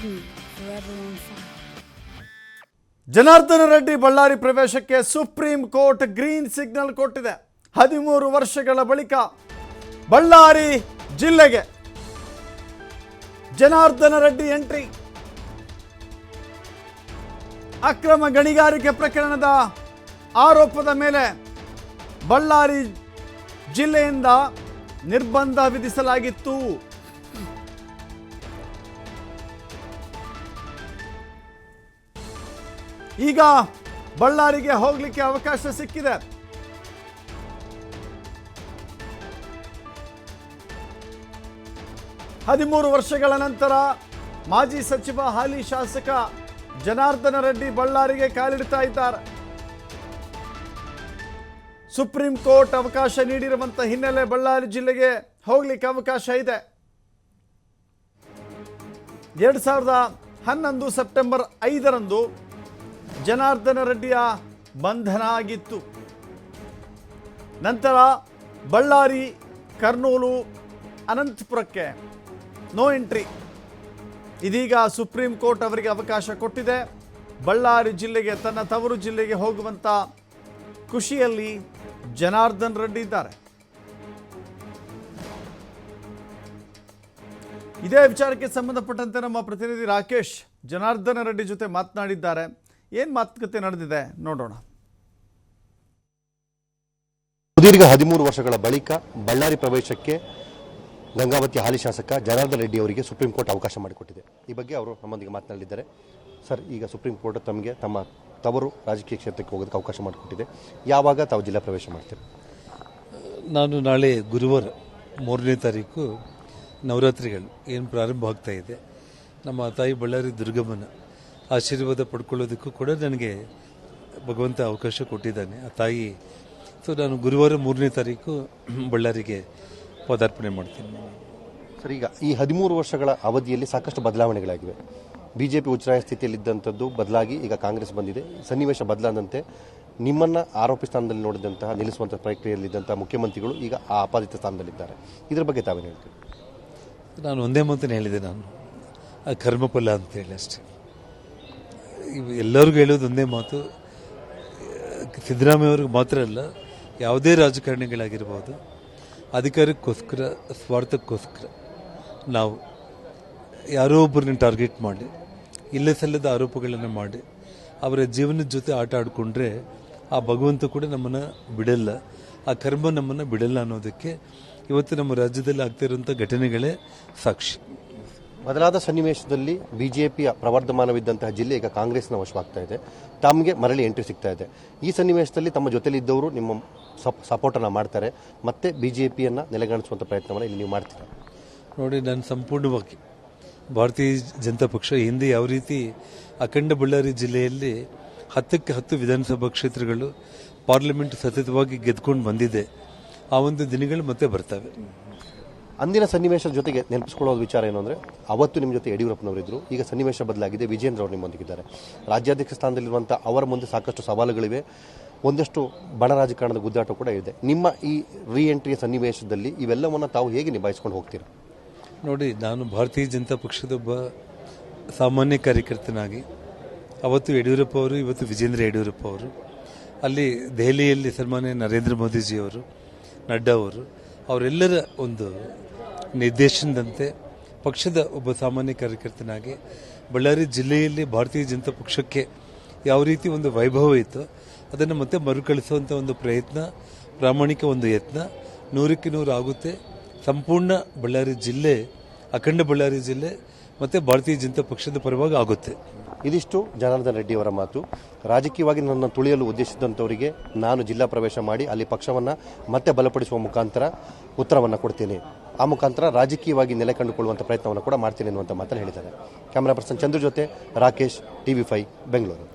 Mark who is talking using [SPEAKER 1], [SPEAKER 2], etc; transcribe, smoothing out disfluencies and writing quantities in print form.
[SPEAKER 1] me forever on fire.
[SPEAKER 2] Janardhana Reddy Ballari ಪ್ರವೇಶಕ್ಕೆ supreme court green signal ಕೊಟ್ಟಿದೆ. 13 ವರ್ಷಗಳ ಬಳಿಕ ಬಳ್ಳಾರಿ ಜಿಲ್ಲೆಗೆ ಜನಾರ್ದನ ರೆಡ್ಡಿ ಎಂಟ್ರಿ. ಅಕ್ರಮ ಗಣಿಗಾರಿಕೆ ಪ್ರಕರಣದ ಆರೋಪದ ಮೇಲೆ ಬಳ್ಳಾರಿ ಜಿಲ್ಲೆಯಿಂದ ನಿರ್ಬಂಧ ವಿಧಿಸಲಾಗಿತ್ತು. ಈಗ ಬಳ್ಳಾರಿಗೆ ಹೋಗಲಿಕ್ಕೆ ಅವಕಾಶ ಸಿಕ್ಕಿದೆ. ಹದಿಮೂರು ವರ್ಷಗಳ ನಂತರ ಮಾಜಿ ಸಚಿವ ಹಾಲಿ ಶಾಸಕ ಜನಾರ್ದನ ರೆಡ್ಡಿ ಬಳ್ಳಾರಿಗೆ ಕಾಲಿಡ್ತಾ ಇದ್ದಾರೆ. ಸುಪ್ರೀಂ ಕೋರ್ಟ್ ಅವಕಾಶ ನೀಡಿರುವಂತ ಹಿನ್ನೆಲೆ ಬಳ್ಳಾರಿ ಜಿಲ್ಲೆಗೆ ಹೋಗ್ಲಿಕ್ಕೆ ಅವಕಾಶ ಇದೆ. 2011 ಸೆಪ್ಟೆಂಬರ್ 5ರಂದು ಜನಾರ್ದನ ರೆಡ್ಡಿಯ ಬಂಧನ ಆಗಿತ್ತು. ನಂತರ ಬಳ್ಳಾರಿ, ಕರ್ನೂಲು, ಅನಂತಪುರಕ್ಕೆ ನೋ ಎಂಟ್ರಿ. ಇದೀಗ ಸುಪ್ರೀಂ ಕೋರ್ಟ್ ಅವರಿಗೆ ಅವಕಾಶ ಕೊಟ್ಟಿದೆ. ಬಳ್ಳಾರಿ ಜಿಲ್ಲೆಗೆ, ತನ್ನ ತವರು ಜಿಲ್ಲೆಗೆ ಹೋಗುವಂತ ಖುಷಿಯಲ್ಲಿ ಜನಾರ್ದನ್ ರೆಡ್ಡಿ ಇದ್ದಾರೆ. ಇದೇ ವಿಚಾರಕ್ಕೆ ಸಂಬಂಧಪಟ್ಟಂತೆ ನಮ್ಮ ಪ್ರತಿನಿಧಿ ರಾಕೇಶ್ ಜನಾರ್ದನ ರೆಡ್ಡಿ ಜೊತೆ ಮಾತನಾಡಿದ್ದಾರೆ. ಏನು ಮಾತುಕತೆ ನಡೆದಿದೆ ನೋಡೋಣ.
[SPEAKER 3] ಸುದೀರ್ಘ 13 ವರ್ಷಗಳ ಬಳಿಕ ಬಳ್ಳಾರಿ ಪ್ರವೇಶಕ್ಕೆ ಗಂಗಾವತಿ ಹಾಲಿ ಶಾಸಕ ಜನಾರ್ದನ ರೆಡ್ಡಿ ಅವರಿಗೆ ಸುಪ್ರೀಂ ಕೋರ್ಟ್ ಅವಕಾಶ ಮಾಡಿಕೊಟ್ಟಿದೆ. ಈ ಬಗ್ಗೆ ಅವರು ನಮ್ಮೊಂದಿಗೆ ಮಾತನಾಡಿದ್ದಾರೆ. ಸರ್, ಈಗ ಸುಪ್ರೀಂ ಕೋರ್ಟ್ ತಮಗೆ ತಮ್ಮ ತವರು ರಾಜಕೀಯ ಕ್ಷೇತ್ರಕ್ಕೆ ಹೋಗೋದಕ್ಕೆ ಅವಕಾಶ ಮಾಡಿಕೊಟ್ಟಿದೆ. ಯಾವಾಗ ತಾವು ಜಿಲ್ಲಾ ಪ್ರವೇಶ ಮಾಡ್ತೀರಿ?
[SPEAKER 4] ನಾನು ನಾಳೆ ಗುರುವಾರ 3ನೇ ತಾರೀಕು ನವರಾತ್ರಿಗಳು ಏನು ಪ್ರಾರಂಭ ಆಗ್ತಾ ಇದೆ. ನಮ್ಮ ತಾಯಿ ಬಳ್ಳಾರಿ ದುರ್ಗಮ್ಮನ ಆಶೀರ್ವಾದ ಪಡ್ಕೊಳ್ಳೋದಕ್ಕೂ ಕೂಡ ನನಗೆ ಭಗವಂತ ಅವಕಾಶ ಕೊಟ್ಟಿದ್ದಾನೆ, ಆ ತಾಯಿ. ಸೊ ನಾನು ಗುರುವಾರ 3ನೇ ತಾರೀಕು ಬಳ್ಳಾರಿಗೆ ಪದಾರ್ಪಣೆ ಮಾಡ್ತೀನಿ.
[SPEAKER 3] ಸರ್, ಈಗ ಈ 13 ವರ್ಷಗಳ ಅವಧಿಯಲ್ಲಿ ಸಾಕಷ್ಟು ಬದಲಾವಣೆಗಳಾಗಿವೆ. ಬಿಜೆಪಿ ಉಚ್ಛ್ರಾಯ ಸ್ಥಿತಿಯಲ್ಲಿದ್ದಂಥದ್ದು ಬದಲಾಗಿ ಈಗ ಕಾಂಗ್ರೆಸ್ ಬಂದಿದೆ. ಸನ್ನಿವೇಶ ಬದಲಾದಂತೆ ನಿಮ್ಮನ್ನ ಆರೋಪಿ ಸ್ಥಾನದಲ್ಲಿ ನೋಡಿದಂತಹ ನಿಲ್ಲಿಸುವಂತಹ ಪ್ರಕ್ರಿಯೆಯಲ್ಲಿದ್ದಂತಹ ಮುಖ್ಯಮಂತ್ರಿಗಳು ಈಗ ಆ ಅಪಾದಿತ ಸ್ಥಾನದಲ್ಲಿದ್ದಾರೆ. ಇದರ ಬಗ್ಗೆ ತಾವೇನು ಹೇಳ್ತೀವಿ?
[SPEAKER 4] ನಾನು ಒಂದೇ ಮಾತನ್ನು ಹೇಳಿದೆ, ನಾನು ಆ ಕರ್ಮಫಲ ಅಂತೇಳಿ ಅಷ್ಟೇ. ಎಲ್ಲರಿಗೂ ಹೇಳೋದು ಒಂದೇ ಮಾತು, ಸಿದ್ದರಾಮಯ್ಯ ಅವ್ರಿಗೆ ಮಾತ್ರ ಅಲ್ಲ, ಯಾವುದೇ ರಾಜಕಾರಣಿಗಳಾಗಿರ್ಬೋದು, ಅಧಿಕಾರಕ್ಕೋಸ್ಕರ, ಸ್ವಾರ್ಥಕ್ಕೋಸ್ಕರ ನಾವು ಯಾರೋ ಒಬ್ಬರನ್ನ ಟಾರ್ಗೆಟ್ ಮಾಡಿ, ಇಲ್ಲೇ ಸಲ್ಲದ ಆರೋಪಗಳನ್ನು ಮಾಡಿ ಅವರ ಜೀವನದ ಜೊತೆ ಆಟ ಆಡಿಕೊಂಡ್ರೆ ಆ ಭಗವಂತ ಕೂಡ ನಮ್ಮನ್ನು ಬಿಡಲ್ಲ, ಆ ಕರ್ಮ ನಮ್ಮನ್ನು ಬಿಡಲ್ಲ ಅನ್ನೋದಕ್ಕೆ ಇವತ್ತು ನಮ್ಮ ರಾಜ್ಯದಲ್ಲಿ ಆಗ್ತಾ ಇರುವಂಥ ಘಟನೆಗಳೇ ಸಾಕ್ಷಿ.
[SPEAKER 3] ಬದಲಾದ ಸನ್ನಿವೇಶದಲ್ಲಿ ಬಿಜೆಪಿಯ ಪ್ರವರ್ಧಮಾನವಿದ್ದಂತಹ ಜಿಲ್ಲೆ ಈಗ ಕಾಂಗ್ರೆಸ್ನ ವಶವಾಗ್ತಾ ಇದೆ. ತಮಗೆ ಮರಳಿ ಎಂಟ್ರಿ ಸಿಗ್ತಾ ಇದೆ. ಈ ಸನ್ನಿವೇಶದಲ್ಲಿ ತಮ್ಮ ಜೊತೆಲಿದ್ದವರು ನಿಮ್ಮ ಸಪೋರ್ಟನ್ನು ಮಾಡ್ತಾರೆ, ಮತ್ತೆ ಬಿಜೆಪಿಯನ್ನು ನೆಲೆಗಾಣಿಸುವಂಥ ಪ್ರಯತ್ನವನ್ನು ಇಲ್ಲಿ ನೀವು ಮಾಡ್ತೀರಾ?
[SPEAKER 4] ನೋಡಿ, ನಾನು ಸಂಪೂರ್ಣವಾಗಿ ಭಾರತೀಯ ಜನತಾ ಪಕ್ಷ ಹಿಂದೆ ಯಾವ ರೀತಿ ಅಖಂಡ ಬಳ್ಳಾರಿ ಜಿಲ್ಲೆಯಲ್ಲಿ 10ಕ್ಕೆ 10 ವಿಧಾನಸಭಾ ಕ್ಷೇತ್ರಗಳು ಪಾರ್ಲಿಮೆಂಟ್ ಸತತವಾಗಿ ಗೆದ್ಕೊಂಡು ಬಂದಿದೆ, ಆ ಒಂದು ದಿನಗಳು ಮತ್ತೆ ಬರ್ತವೆ.
[SPEAKER 3] ಅಂದಿನ ಸನ್ನಿವೇಶದ ಜೊತೆಗೆ ನೆನಪಿಸ್ಕೊಳ್ಳೋದು ವಿಚಾರ ಏನು ಅಂದರೆ, ಅವತ್ತು ನಿಮ್ಮ ಜೊತೆ ಯಡಿಯೂರಪ್ಪನವರಿದ್ದರು, ಈಗ ಸನ್ನಿವೇಶ ಬದಲಾಗಿದೆ, ವಿಜೇಂದ್ರ ಅವರು ನಿಮ್ಮೊಂದಿಗಿದ್ದಾರೆ. ರಾಜ್ಯಾಧ್ಯಕ್ಷ ಸ್ಥಾನದಲ್ಲಿರುವಂಥ ಅವರ ಮುಂದೆ ಸಾಕಷ್ಟು ಸವಾಲುಗಳಿವೆ, ಒಂದಷ್ಟು ಬಣ ರಾಜಕಾರಣದ ಗುದ್ದಾಟ ಕೂಡ ಇದೆ. ನಿಮ್ಮ ಈ ರೀ ಎಂಟ್ರಿಯ ಸನ್ನಿವೇಶದಲ್ಲಿ ಇವೆಲ್ಲವನ್ನು ತಾವು ಹೇಗೆ ನಿಭಾಯಿಸ್ಕೊಂಡು ಹೋಗ್ತೀರಾ?
[SPEAKER 4] ನೋಡಿ, ನಾನು ಭಾರತೀಯ ಜನತಾ ಪಕ್ಷದ ಒಬ್ಬ ಸಾಮಾನ್ಯ ಕಾರ್ಯಕರ್ತನಾಗಿ ಅವತ್ತು ಯಡಿಯೂರಪ್ಪ ಅವರು, ಇವತ್ತು ವಿಜೇಂದ್ರ ಯಡಿಯೂರಪ್ಪ ಅವರು, ಅಲ್ಲಿ ದೆಹಲಿಯಲ್ಲಿ ಸನ್ಮಾನ್ಯ ನರೇಂದ್ರ ಮೋದಿಜಿಯವರು, ನಡ್ಡಾ ಅವರು, ಅವರೆಲ್ಲರ ಒಂದು ನಿರ್ದೇಶನದಂತೆ ಪಕ್ಷದ ಒಬ್ಬ ಸಾಮಾನ್ಯ ಕಾರ್ಯಕರ್ತನಾಗಿ ಬಳ್ಳಾರಿ ಜಿಲ್ಲೆಯಲ್ಲಿ ಭಾರತೀಯ ಜನತಾ ಪಕ್ಷಕ್ಕೆ ಯಾವ ರೀತಿ ಒಂದು ವೈಭವ ಇತ್ತು ಅದನ್ನು ಮತ್ತೆ ಮರುಕಳಿಸುವಂಥ ಒಂದು ಪ್ರಯತ್ನ, ಪ್ರಾಮಾಣಿಕ ಒಂದು ಯತ್ನ 100ಕ್ಕೆ 100 ಆಗುತ್ತೆ. ಸಂಪೂರ್ಣ ಬಳ್ಳಾರಿ ಜಿಲ್ಲೆ, ಅಖಂಡ ಬಳ್ಳಾರಿ ಜಿಲ್ಲೆ ಮತ್ತೆ ಭಾರತೀಯ ಜನತಾ ಪಕ್ಷದ ಪರವಾಗಿ ಆಗುತ್ತೆ.
[SPEAKER 3] ಇದಿಷ್ಟು ಜನಾರ್ದನ ರೆಡ್ಡಿ ಅವರ ಮಾತು. ರಾಜಕೀಯವಾಗಿ ನನ್ನ ತುಳಿಯಲು ಉದ್ದೇಶಿಸಿದಂಥವರಿಗೆ ನಾನು ಜಿಲ್ಲಾ ಪ್ರವೇಶ ಮಾಡಿ ಅಲ್ಲಿ ಪಕ್ಷವನ್ನು ಮತ್ತೆ ಬಲಪಡಿಸುವ ಮುಖಾಂತರ ಉತ್ತರವನ್ನು ಕೊಡ್ತೇನೆ, ಆ ಮುಖಾಂತರ ರಾಜಕೀಯವಾಗಿ ನೆಲೆ ಕಂಡುಕೊಳ್ಳುವಂಥ ಪ್ರಯತ್ನವನ್ನು ಕೂಡ ಮಾಡ್ತೇನೆ ಅನ್ನುವಂಥ ಮಾತನ್ನು ಹೇಳಿದ್ದಾರೆ. ಕ್ಯಾಮರಾ ಪರ್ಸನ್ ಚಂದ್ರ ಜೊತೆ ರಾಕೇಶ್, TV5 ಬೆಂಗಳೂರು.